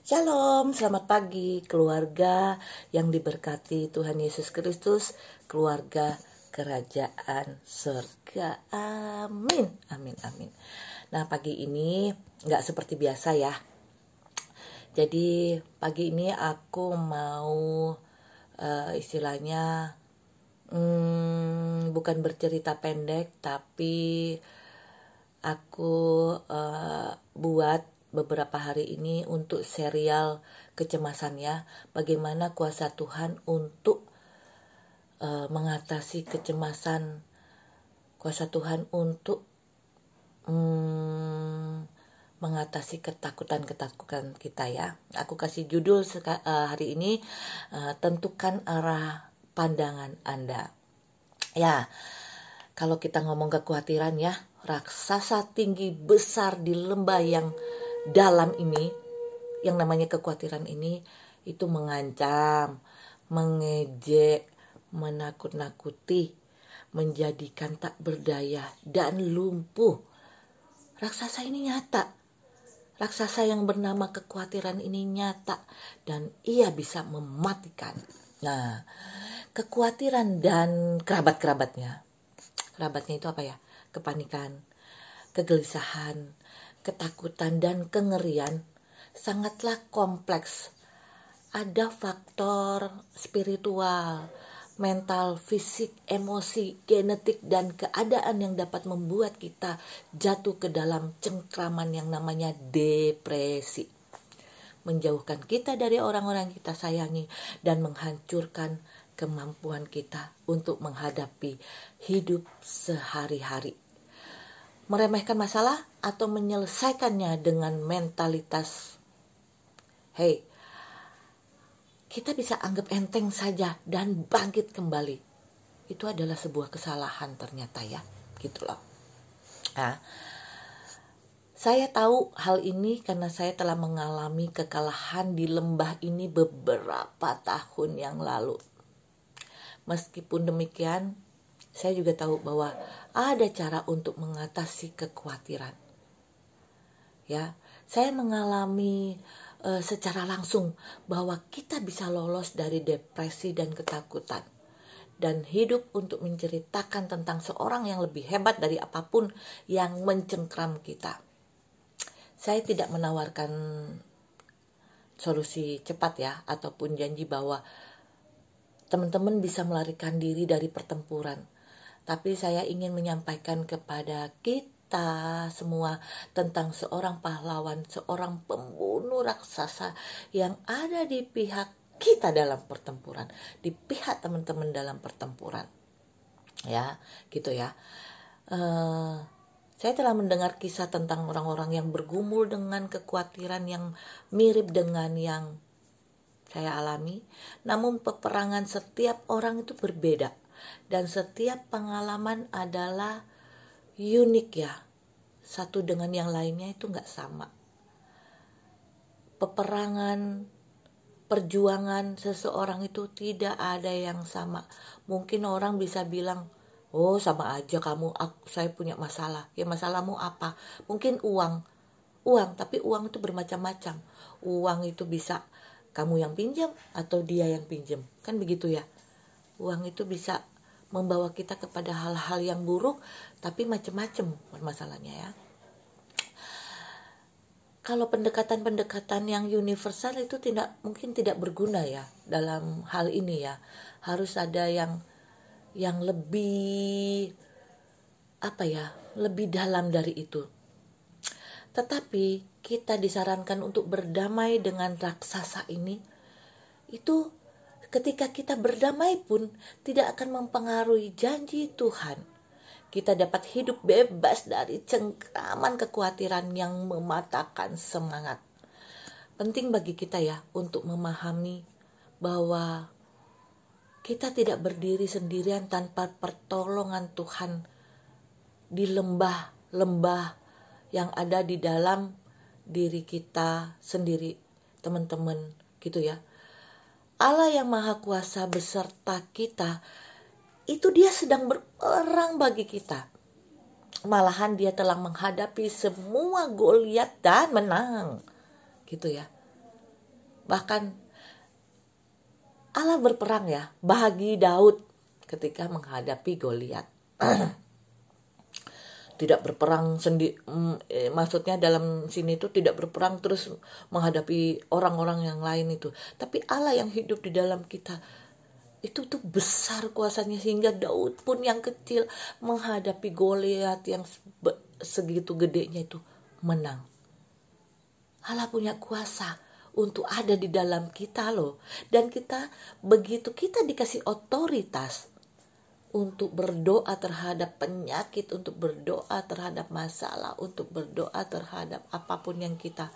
Shalom, selamat pagi keluarga yang diberkati Tuhan Yesus Kristus, keluarga kerajaan surga. Amin, amin, amin. Nah, pagi ini gak seperti biasa ya. Jadi pagi ini aku mau istilahnya bukan bercerita pendek, tapi aku buat beberapa hari ini untuk serial kecemasannya, bagaimana kuasa Tuhan untuk mengatasi kecemasan, kuasa Tuhan untuk mengatasi ketakutan-ketakutan kita ya. Aku kasih judul hari ini, tentukan arah pandangan Anda. Ya, kalau kita ngomong kekhawatiran ya, raksasa tinggi besar di lembah yang dalam ini, yang namanya kekhawatiran ini, itu mengancam, mengejek, menakut-nakuti, menjadikan tak berdaya dan lumpuh. Raksasa ini nyata. Raksasa yang bernama kekhawatiran ini nyata dan ia bisa mematikan. Nah, kekhawatiran dan kerabat-kerabatnya. Kerabatnya itu apa ya? Kepanikan, kegelisahan, ketakutan, dan kengerian sangatlah kompleks. Ada faktor spiritual, mental, fisik, emosi, genetik, dan keadaan yang dapat membuat kita jatuh ke dalam cengkraman yang namanya depresi. Menjauhkan kita dari orang-orang yang kita sayangi dan menghancurkan kemampuan kita untuk menghadapi hidup sehari-hari. Meremehkan masalah atau menyelesaikannya dengan mentalitas, hey, kita bisa anggap enteng saja dan bangkit kembali. Itu adalah sebuah kesalahan ternyata ya, gitu loh. Nah, saya tahu hal ini karena saya telah mengalami kekalahan di lembah ini beberapa tahun yang lalu. Meskipun demikian, saya juga tahu bahwa ada cara untuk mengatasi kekhawatiran. Ya, saya mengalami secara langsung bahwa kita bisa lolos dari depresi dan ketakutan dan hidup untuk menceritakan tentang seorang yang lebih hebat dari apapun yang mencengkram kita. Saya tidak menawarkan solusi cepat ya, ataupun janji bahwa teman-teman bisa melarikan diri dari pertempuran. Tapi saya ingin menyampaikan kepada kita semua tentang seorang pahlawan, seorang pembunuh raksasa yang ada di pihak kita dalam pertempuran, di pihak teman-teman dalam pertempuran. Ya, gitu ya. Saya telah mendengar kisah tentang orang-orang yang bergumul dengan kekhawatiran yang mirip dengan yang saya alami. Namun peperangan setiap orang itu berbeda. Dan setiap pengalaman adalah unik ya. Satu dengan yang lainnya itu gak sama. Peperangan, perjuangan seseorang itu tidak ada yang sama. Mungkin orang bisa bilang, oh sama aja kamu, saya punya masalah. Ya masalahmu apa? Mungkin uang, tapi uang itu bermacam-macam. Uang itu bisa kamu yang pinjam atau dia yang pinjam. Kan begitu ya. Uang itu bisa membawa kita kepada hal-hal yang buruk, tapi macam-macam masalahnya ya. Kalau pendekatan-pendekatan yang universal itu mungkin tidak berguna ya dalam hal ini ya. Harus ada yang lebih lebih dalam dari itu. Tetapi kita disarankan untuk berdamai dengan raksasa ini. Itu ketika kita berdamai pun tidak akan mempengaruhi janji Tuhan. Kita dapat hidup bebas dari cengkraman kekhawatiran yang mematahkan semangat. Penting bagi kita ya untuk memahami bahwa kita tidak berdiri sendirian tanpa pertolongan Tuhan di lembah-lembah yang ada di dalam diri kita sendiri, teman-teman, gitu ya. Allah yang Maha Kuasa beserta kita, itu dia sedang berperang bagi kita. Malahan dia telah menghadapi semua Goliat dan menang. Gitu ya. Bahkan Allah berperang ya bagi Daud ketika menghadapi Goliat. Tidak berperang sendiri, maksudnya dalam sini itu tidak berperang terus menghadapi orang-orang yang lain itu, tapi Allah yang hidup di dalam kita itu tuh besar kuasanya, sehingga Daud pun yang kecil menghadapi Goliat yang segitu gedenya itu menang. Allah punya kuasa untuk ada di dalam kita loh, dan kita begitu kita dikasih otoritas untuk berdoa terhadap penyakit, untuk berdoa terhadap masalah, untuk berdoa terhadap apapun yang kita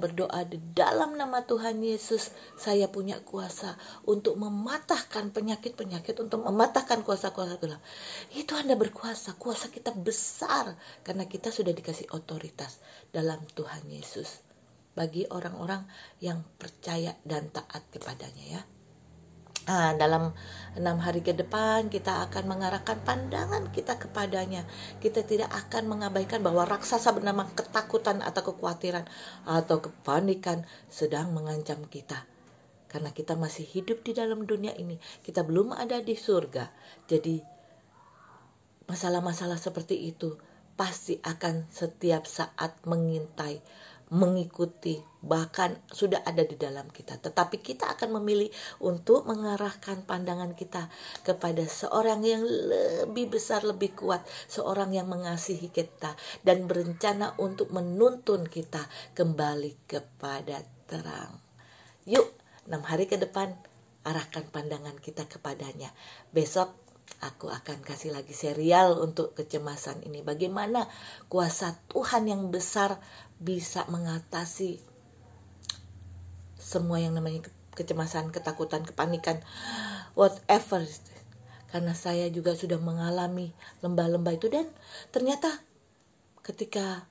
berdoa di dalam nama Tuhan Yesus. Saya punya kuasa untuk mematahkan penyakit-penyakit, untuk mematahkan kuasa-kuasa gelap. Itu Anda berkuasa, kuasa kita besar karena kita sudah dikasih otoritas dalam Tuhan Yesus. Bagi orang-orang yang percaya dan taat kepadanya ya. Dalam 6 hari ke depan kita akan mengarahkan pandangan kita kepadanya. Kita tidak akan mengabaikan bahwa raksasa bernama ketakutan atau kekhawatiran atau kepanikan sedang mengancam kita. Karena kita masih hidup di dalam dunia ini, kita belum ada di surga. Jadi masalah-masalah seperti itu pasti akan setiap saat mengintai, mengikuti, bahkan sudah ada di dalam kita. Tetapi kita akan memilih untuk mengarahkan pandangan kita kepada seorang yang lebih besar, lebih kuat, seorang yang mengasihi kita dan berencana untuk menuntun kita kembali kepada terang. Yuk, 6 hari ke depan arahkan pandangan kita kepadanya. Besok aku akan kasih lagi serial untuk kecemasan ini. Bagaimana kuasa Tuhan yang besar bisa mengatasi semua yang namanya kecemasan, ketakutan, kepanikan, whatever. Karena saya juga sudah mengalami lembah-lembah itu, dan ternyata ketika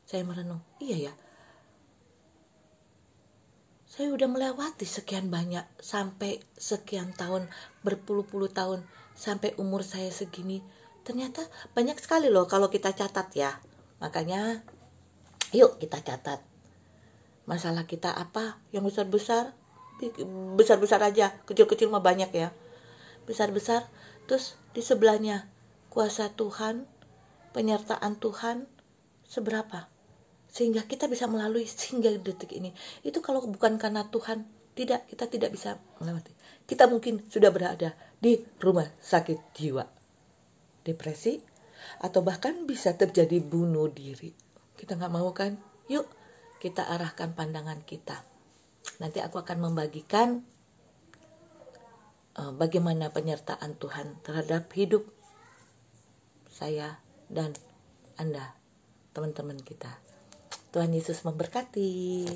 saya merenung, iya ya, saya udah melewati sekian banyak, sampai sekian tahun, berpuluh-puluh tahun, sampai umur saya segini. Ternyata banyak sekali loh kalau kita catat ya. Makanya yuk kita catat. Masalah kita apa yang besar-besar, besar-besar aja, kecil-kecil mah banyak ya. Besar-besar, terus di sebelahnya kuasa Tuhan, penyertaan Tuhan seberapa, sehingga kita bisa melalui hingga detik ini. Itu kalau bukan karena Tuhan, kita tidak bisa melewati. Kita mungkin sudah berada di rumah sakit jiwa, depresi, atau bahkan bisa terjadi bunuh diri. Kita gak mau kan? Yuk kita arahkan pandangan kita. Nanti aku akan membagikan bagaimana penyertaan Tuhan terhadap hidup saya dan Anda, teman-teman kita. Tuhan Yesus memberkati.